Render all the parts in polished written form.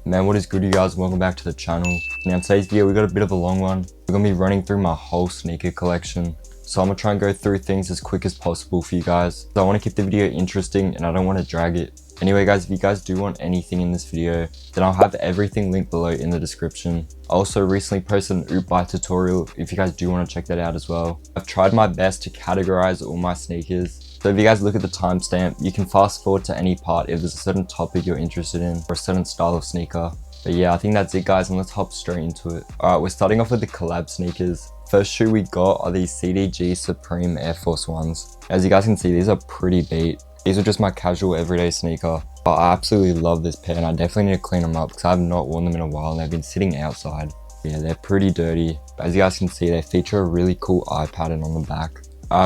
Man, what is good, you guys? Welcome back to the channel. Now in today's video we got a bit of a long one. We're gonna be running through my whole sneaker collection, so I'm gonna try and go through things as quick as possible for you guys. So I want to keep the video interesting and I don't want to drag it. Anyway guys, if you guys do want anything in this video, then I'll have everything linked below in the description. I also recently posted an oop buy tutorial if you guys do want to check that out as well. I've tried my best to categorize all my sneakers. So if you guys look at the timestamp, you can fast forward to any part if there's a certain topic you're interested in or a certain style of sneaker. But yeah, I think that's it guys, and let's hop straight into it. Alright, we're starting off with the collab sneakers. First shoe we got are these CDG Supreme Air Force Ones. As you guys can see, these are pretty beat. These are just my casual everyday sneaker, but I absolutely love this pair and I definitely need to clean them up because I have not worn them in a while and they've been sitting outside. Yeah, they're pretty dirty. But as you guys can see, they feature a really cool eye pattern on the back.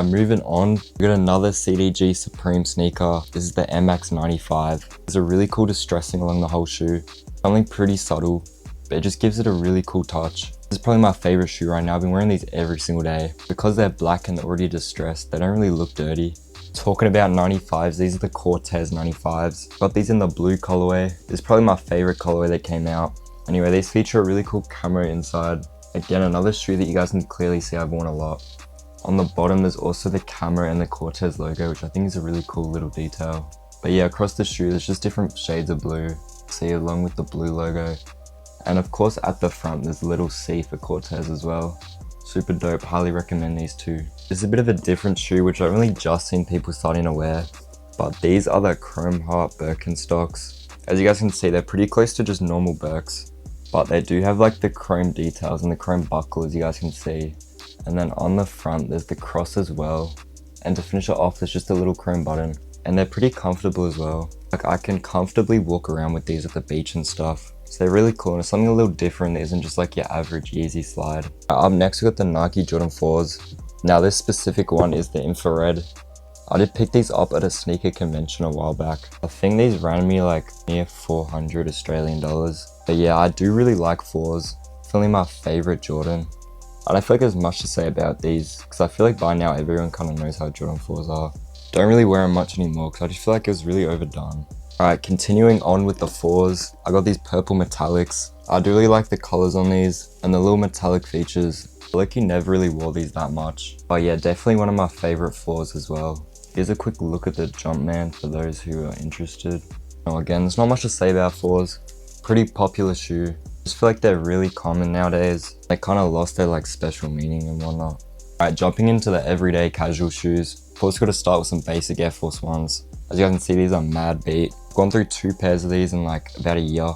Moving on, we got another CDG Supreme sneaker. This is the MX95. There's a really cool distressing along the whole shoe. Something pretty subtle, but it just gives it a really cool touch. This is probably my favorite shoe right now. I've been wearing these every single day. Because they're black and they're already distressed, they don't really look dirty. Talking about 95s, these are the Cortez 95s. Got these in the blue colorway. This is probably my favorite colorway that came out. Anyway, these feature a really cool camera inside. Again, another shoe that you guys can clearly see I've worn a lot. On the bottom, there's also the camera and the Cortez logo, which I think is a really cool little detail. But yeah, across the shoe, there's just different shades of blue. See, along with the blue logo. And of course, at the front, there's a little C for Cortez as well. Super dope, highly recommend these two. This is a bit of a different shoe, which I've only just seen people starting to wear. But these are the Chrome Heart Birkenstocks. As you guys can see, they're pretty close to just normal Birks. But they do have like the chrome details and the chrome buckle, as you guys can see. And then on the front, there's the cross as well. And to finish it off, there's just a little chrome button. And they're pretty comfortable as well. Like I can comfortably walk around with these at the beach and stuff. So they're really cool and it's something a little different that isn't just like your average Yeezy slide. Up next we got the Nike Jordan 4s. Now this specific one is the infrared. I did pick these up at a sneaker convention a while back. I think these ran me like near 400 Australian dollars. But yeah, I do really like 4s. Definitely my favorite Jordan. I don't feel like there's much to say about these because I feel like by now everyone kind of knows how Jordan 4s are. Don't really wear them much anymore because I just feel like it was really overdone. Alright, continuing on with the 4s, I got these purple metallics. I do really like the colors on these and the little metallic features. I feel like you never really wore these that much. But yeah, definitely one of my favorite 4s as well. Here's a quick look at the Jumpman for those who are interested. Now again, there's not much to say about 4s. Pretty popular shoe. I just feel like they're really common nowadays. They kind of lost their like special meaning and whatnot. Alright, jumping into the everyday casual shoes. Of course, got to start with some basic Air Force Ones. As you guys can see, these are mad beat. I've gone through 2 pairs of these in like about a year.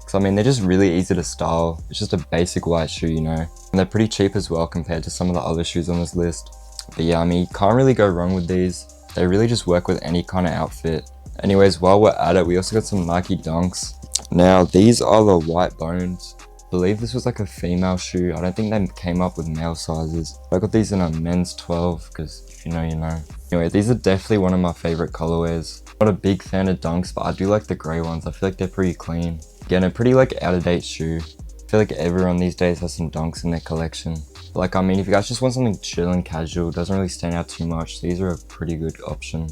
So I mean, they're just really easy to style. It's just a basic white shoe, you know. And they're pretty cheap as well compared to some of the other shoes on this list. But yeah, I mean, you can't really go wrong with these. They really just work with any kind of outfit. Anyways, while we're at it, we also got some Nike Dunks. Now, these are the white bones. I believe this was like a female shoe. I don't think they came up with male sizes. I got these in a men's 12 because if you know, you know. Anyway, these are definitely one of my favorite colorways. Not a big fan of Dunks, but I do like the gray ones. I feel like they're pretty clean. Again, a pretty like out of date shoe. I feel like everyone these days has some Dunks in their collection. But like, I mean, if you guys just want something chill and casual, doesn't really stand out too much, these are a pretty good option.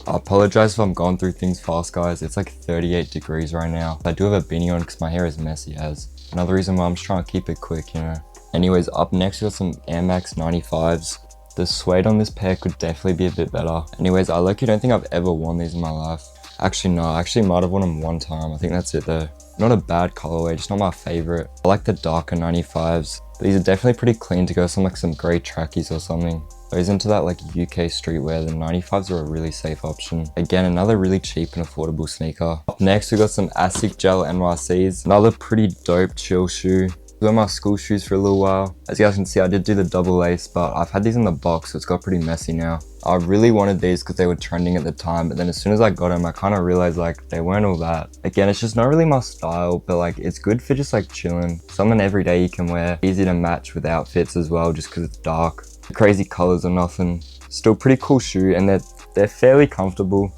I apologize if I'm going through things fast, guys. It's like 38 degrees right now. I do have a beanie on because my hair is messy as. Another reason why I'm just trying to keep it quick, you know. Anyways, up next we got some Air Max 95s. The suede on this pair could definitely be a bit better. Anyways, I low-key don't think I've ever worn these in my life. Actually, no, I actually might have worn them one time. I think that's it though. Not a bad colorway, just not my favorite. I like the darker 95s. These are definitely pretty clean to go some like some grey trackies or something. Those into that like UK streetwear, the 95s are a really safe option. Again, another really cheap and affordable sneaker. Up next, we got some Asic Gel NYCs. Another pretty dope chill shoe. These were my school shoes for a little while. As you guys can see, I did do the double lace, but I've had these in the box, so it's got pretty messy now. I really wanted these because they were trending at the time, but then as soon as I got them, I kind of realized like they weren't all that. Again, it's just not really my style, but like it's good for just like chilling. Something every day you can wear. Easy to match with outfits as well, just because it's dark. Crazy colors or nothing. Still pretty cool shoe, and they're fairly comfortable.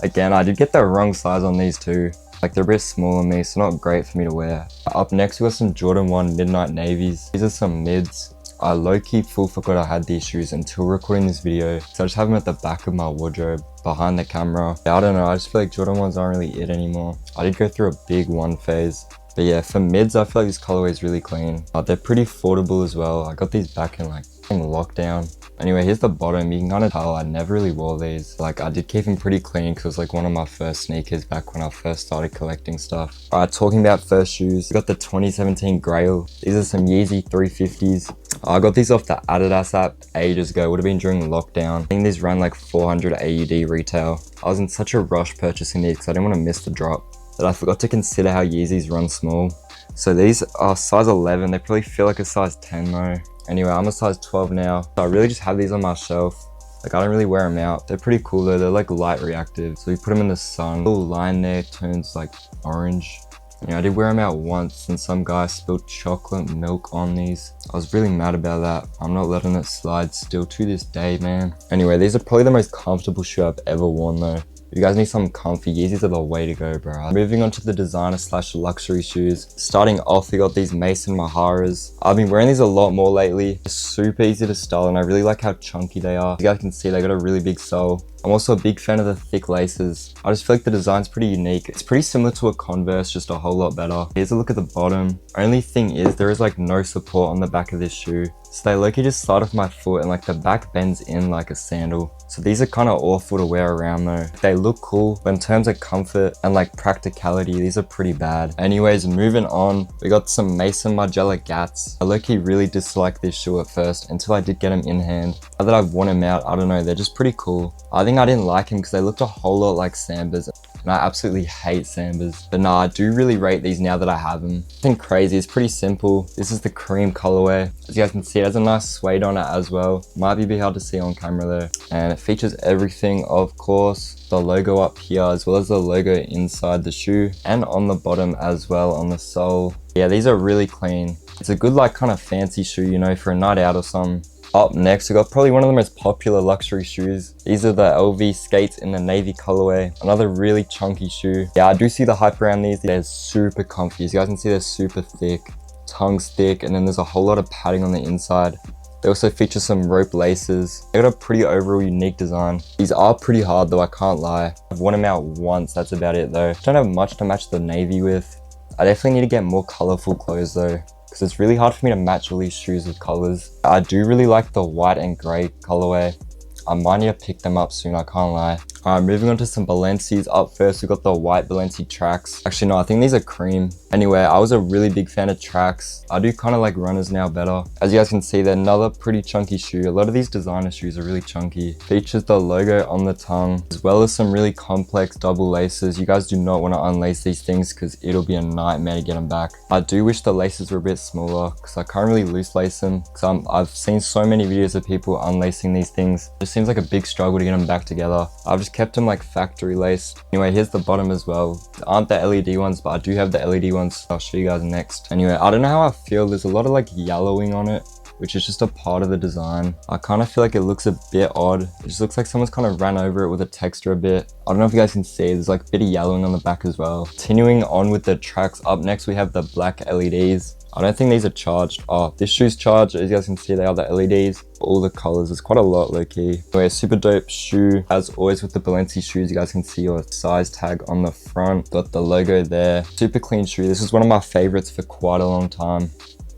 Again, I did get the wrong size on these too. Like they're a bit small on me, so not great for me to wear. Up next we got some Jordan 1 Midnight Navies. These are some mids. I low-key full forgot I had these shoes until recording this video, so I just have them at the back of my wardrobe behind the camera. I don't know, I just feel like Jordan 1s aren't really it anymore. I did go through a big one phase. But yeah, for mids, I feel like this colorway is really clean. They're pretty affordable as well. I got these back in like lockdown. Anyway, here's the bottom. You can kind of tell I never really wore these. Like, I did keep them pretty clean because it was like one of my first sneakers back when I first started collecting stuff. Alright, talking about first shoes, we got the 2017 Grail. These are some Yeezy 350s. I got these off the Adidas app ages ago. Would have been during lockdown. I think these ran like 400 AUD retail. I was in such a rush purchasing these because I didn't want to miss the drop. But I forgot to consider how Yeezys run small. So these are size 11. They probably feel like a size 10 though. Anyway, I'm a size 12 now. So I really just have these on my shelf. Like, I don't really wear them out. They're pretty cool though. They're like light reactive. So we put them in the sun. The little line there turns like orange. Yeah, I did wear them out once and some guy spilled chocolate milk on these. I was really mad about that. I'm not letting it slide still to this day, man. Anyway, these are probably the most comfortable shoe I've ever worn though. If you guys need something comfy, Yeezys are the way to go, bro. Moving on to the designer / luxury shoes. Starting off, we got these Mason Maharas. I've been wearing these a lot more lately. They're super easy to style and I really like how chunky they are. You guys can see they got a really big sole. I'm also a big fan of the thick laces. I just feel like the design's pretty unique. It's pretty similar to a Converse, just a whole lot better. Here's a look at the bottom. Only thing is, there is like no support on the back of this shoe. So they low-key just slide off my foot and like the back bends in like a sandal. So these are kind of awful to wear around though. They look cool, but in terms of comfort and like practicality, these are pretty bad. Anyways, moving on, we got some Mason Margiela Gats. I low-key really disliked this shoe at first until I did get them in hand. Now that I've worn them out, I don't know, they're just pretty cool. I think I didn't like them because they looked a whole lot like Sambas. And I absolutely hate Sambas. But nah, I do really rate these now that I have them. Nothing crazy, it's pretty simple. This is the cream colorway. As you guys can see, it has a nice suede on it as well. Might be a bit hard to see on camera though. And it features everything, of course. The logo up here, as well as the logo inside the shoe. And on the bottom as well, on the sole. Yeah, these are really clean. It's a good like kind of fancy shoe, you know, for a night out or something. Up next, we got probably one of the most popular luxury shoes. These are the LV skates in the navy colorway. Another really chunky shoe. Yeah, I do see the hype around these. They're super comfy. As you guys can see, they're super thick. Tongue's thick, and then there's a whole lot of padding on the inside. They also feature some rope laces. They got a pretty overall unique design. These are pretty hard though, I can't lie. I've worn them out once, that's about it though. Don't have much to match the navy with. I definitely need to get more colorful clothes though, because it's really hard for me to match all these shoes with colors. I do really like the white and gray colorway. I might need to pick them up soon, I can't lie. Alright, moving on to some Balenci's. Up first, we got the white Balenci tracks. Actually, no, I think these are cream. Anyway, I was a really big fan of tracks. I do kind of like runners now better. As you guys can see, they're another pretty chunky shoe. A lot of these designer shoes are really chunky. Features the logo on the tongue, as well as some really complex double laces. You guys do not want to unlace these things because it'll be a nightmare to get them back. I do wish the laces were a bit smaller because I can't really loose lace them. Because I've seen so many videos of people unlacing these things. It just seems like a big struggle to get them back together. I've just kept them like factory lace. Anyway, here's the bottom as well. There aren't the LED ones, but I do have the LED ones. I'll show you guys next. Anyway, I don't know how I feel. There's a lot of like yellowing on it, which is just a part of the design. I kind of feel like it looks a bit odd. It just looks like someone's kind of ran over it with a texture a bit. I don't know if you guys can see, there's like a bit of yellowing on the back as well. Continuing on with the tracks, up next we have the black LEDs. I don't think these are charged. Oh, this shoe's charged. As you guys can see, they are the LEDs. All the colors, there's quite a lot low key. Anyway, super dope shoe. As always with the Balenci shoes, you guys can see your size tag on the front. Got the logo there. Super clean shoe. This is one of my favorites for quite a long time.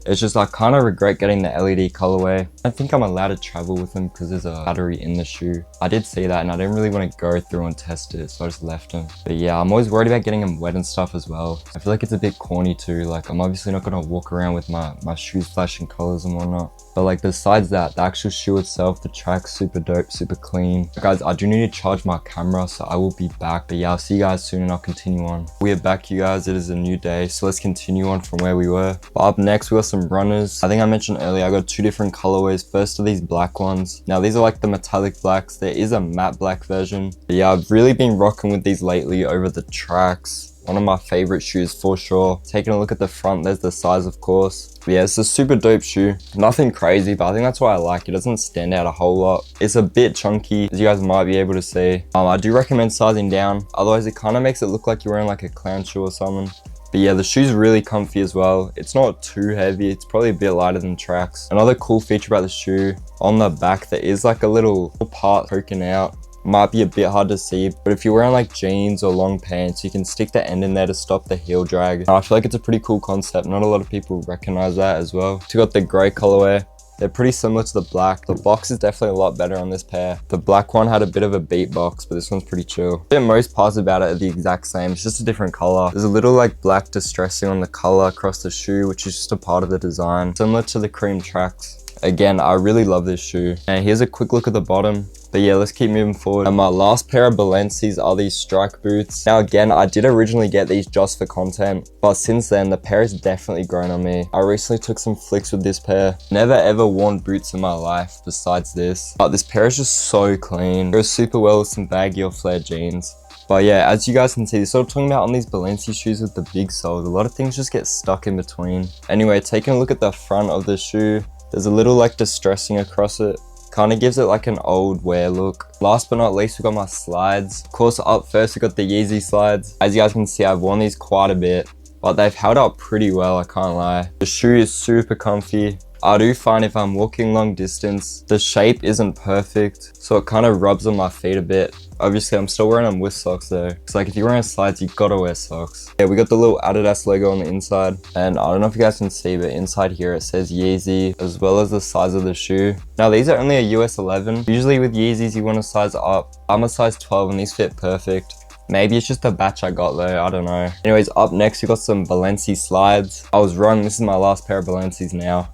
It's just I kind of regret getting the LED colorway. I think I'm allowed to travel with them because there's a battery in the shoe. I did see that and I didn't really want to go through and test it, so I just left them. But yeah, I'm always worried about getting them wet and stuff as well. I feel like it's a bit corny too. Like, I'm obviously not going to walk around with my shoes flashing colors and whatnot. But like, besides that, the actual shoe itself, the track's super dope, super clean. Guys, I do need to charge my camera, so I will be back. But yeah, I'll see you guys soon and I'll continue on. We are back, you guys. It is a new day, so let's continue on from where we were. But up next, we got some runners. I think I mentioned earlier, I got two different colorways. First are these black ones. Now these are like the metallic blacks. There is a matte black version. But yeah, I've really been rocking with these lately over the tracks. One of my favorite shoes for sure. Taking a look at the front, there's the size of course. But yeah, it's a super dope shoe. Nothing crazy, but I think that's why I like it. It doesn't stand out a whole lot. It's a bit chunky, as you guys might be able to see. I do recommend sizing down. Otherwise, it kind of makes it look like you're wearing like a clown shoe or something. But yeah, the shoe's really comfy as well. It's not too heavy. It's probably a bit lighter than tracks. Another cool feature about the shoe, on the back there is like a little part poking out. Might be a bit hard to see, but if you're wearing like jeans or long pants, you can stick the end in there to stop the heel drag. I feel like it's a pretty cool concept. Not a lot of people recognize that as well. So you got the gray colorway. They're pretty similar to the black. The box is definitely a lot better on this pair. The black one had a bit of a beat box, but this one's pretty chill. Most parts about it are the exact same. It's just a different color. There's a little like black distressing on the color across the shoe, which is just a part of the design, similar to the cream tracks. Again, I really love this shoe. And here's a quick look at the bottom. But yeah, let's keep moving forward. And my last pair of Balenci's are these strike boots. Now again, I did originally get these just for content, but since then, the pair has definitely grown on me. I recently took some flicks with this pair. Never ever worn boots in my life besides this. But this pair is just so clean. It goes super well with some baggy or flared jeans. But yeah, as you guys can see, this is what I'm talking about on these Balenci shoes with the big soles. A lot of things just get stuck in between. Anyway, taking a look at the front of the shoe, there's a little like distressing across it. Kind of gives it like an old wear look. Last but not least, we got my slides. Of course, up first we got the Yeezy slides. As you guys can see, I've worn these quite a bit, but they've held up pretty well, I can't lie. The shoe is super comfy. I do find if I'm walking long distance, the shape isn't perfect, so it kind of rubs on my feet a bit. Obviously, I'm still wearing them with socks though. It's like if you're wearing slides, you gotta wear socks. Yeah, we got the little Adidas logo on the inside. And I don't know if you guys can see, but inside here it says Yeezy, as well as the size of the shoe. Now, these are only a US 11. Usually with Yeezys, you want to size up. I'm a size 12 and these fit perfect. Maybe it's just the batch I got though, I don't know. Anyways, up next, we got some Balenci slides. I was wrong, this is my last pair of Balencis now.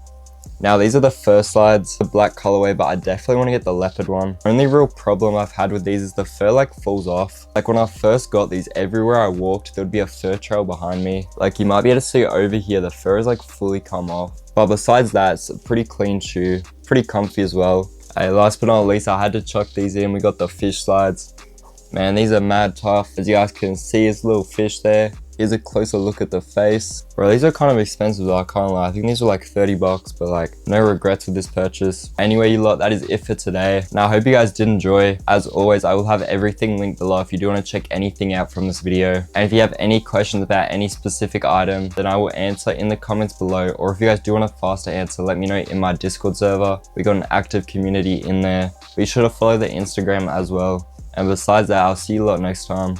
Now, these are the first slides, the black colorway, but I definitely want to get the leopard one. Only real problem I've had with these is the fur like falls off. Like when I first got these, everywhere I walked, there would be a fur trail behind me. Like you might be able to see over here, the fur is like fully come off. But besides that, it's a pretty clean shoe, pretty comfy as well. Hey, last but not least, I had to chuck these in. We got the fish slides. Man, these are mad tough. As you guys can see, it's a little fish there. Here's a closer look at the face. Bro, these are kind of expensive though, I can't lie. I think these were like 30 bucks, but like no regrets with this purchase. Anyway, you lot, that is it for today. Now, I hope you guys did enjoy. As always, I will have everything linked below if you do want to check anything out from this video. And if you have any questions about any specific item, then I will answer in the comments below. Or if you guys do want a faster answer, let me know in my Discord server. We got an active community in there. Be sure to follow the Instagram as well. And besides that, I'll see you lot next time.